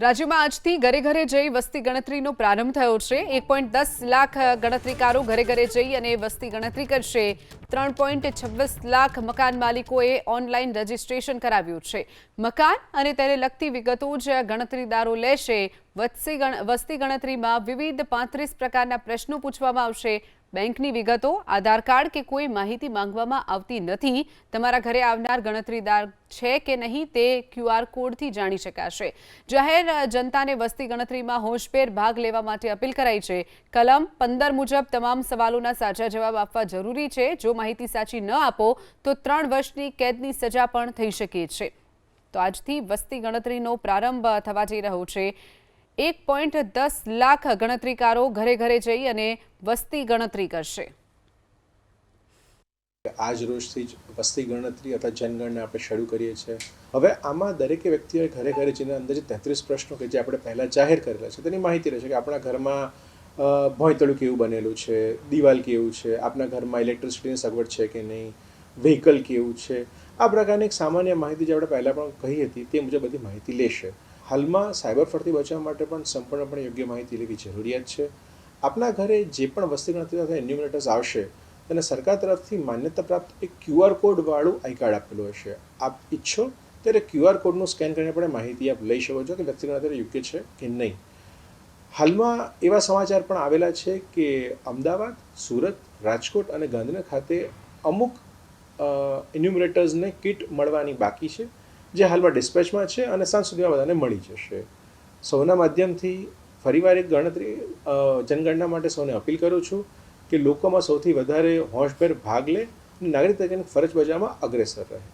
રાજ્યમાં આજથી ઘરે ઘરે જઈ વસ્તી ગણતરીનો પ્રારંભ થયો છે। 1.10 લાખ ગણતરીકારો ઘરે ઘરે જઈ અને વસ્તી ગણતરી કરશે। 3.26 લાખ મકાન માલિકોએ ઓનલાઈન રજીસ્ટ્રેશન કરાવ્યું છે। મકાન અને તેને લગતી વિગતો જ ગણતરીદારો લેશે। વસ્તી ગણતરીમાં વિવિધ 35 પ્રકારના પ્રશ્નો પૂછવામાં આવશે। બેંકની વિગતો, આધાર કાર્ડ કે કોઈ માહિતી માંગવામાં આવતી નથી। તમારા ઘરે આવનાર ગણતરીદાર છે કે નહીં તે QR કોડથી જાણી શકાશે। જાહેર જનતાને વસ્તી ગણતરીમાં હોંશભેર ભાગ લેવા માટે અપીલ કરાઈ છે। કલમ 15 મુજબ તમામ સવાલોના સાચા જવાબ આપવા જરૂરી છે। જો માહિતી સાચી ન આપો તો 3 વર્ષની કેદની સજા પણ થઈ શકે છે। તો આજથી વસ્તી ગણતરીનો પ્રારંભ થવા જઈ રહ્યો છે। 1.10 લાખ ગણતરીકારો ઘરે ઘરે જઈ અને વસ્તી ગણતરી કરશે। આજ રોજથી જ વસ્તી ગણતરી અથવા જનગણના આપણે શરૂ કરીએ છીએ। હવે આમાં દરેક વ્યક્તિએ ઘરે ઘરે જઈને અંદાજે 33 પ્રશ્નો કે જે આપણે પહેલાં જાહેર કરેલા છે તેની માહિતી રહેશે કે આપણા ઘરમાં ભોંયતળું કેવું બનેલું છે, દિવાલ કેવું છે, આપણા ઘરમાં ઇલેક્ટ્રિસિટીની સગવડ છે કે નહીં, વ્હીકલ કેવું છે, આ પ્રકારની એક સામાન્ય માહિતી જે આપણે પહેલાં પણ કહી હતી તે મુજબ બધી માહિતી લેશે। હાલમાં સાયબર ફ્રોડથી બચવા માટે પણ સંપૂર્ણપણે યોગ્ય માહિતી લેવી જરૂરિયાત છે। આપના ઘરે જે પણ વસ્તી ગણતરી અથવા એન્યુમરેટર્સ આવશે તેને સરકાર તરફથી માન્યતા પ્રાપ્ત એક QR કોડવાળું આઈ કાર્ડ આપેલું હશે। આપ ઈચ્છો ત્યારે QR કોડનું સ્કેન કરીને પણ માહિતી આપ લઈ શકો છો કે વસ્તી ગણતરી યોગ્ય છે કે નહીં। હાલમાં એવા સમાચાર પણ આવેલા છે કે અમદાવાદ, સુરત, રાજકોટ અને ગાંધીનગર ખાતે અમુક એન્યુમરેટર્સને કિટ મળવાની બાકી છે જે હાલમાં ડિસ્પેચમાં છે અને સાંજ સુધીમાં બધાને મળી જશે। સૌના માધ્યમથી ફરીવાર એક જનગણના માટે સૌને અપીલ કરું છું કે લોકોમાં સૌથી વધારે હોંશભેર ભાગ લે અને નાગરિક તરીકેની ફરજ બજાવવામાં અગ્રેસર રહે।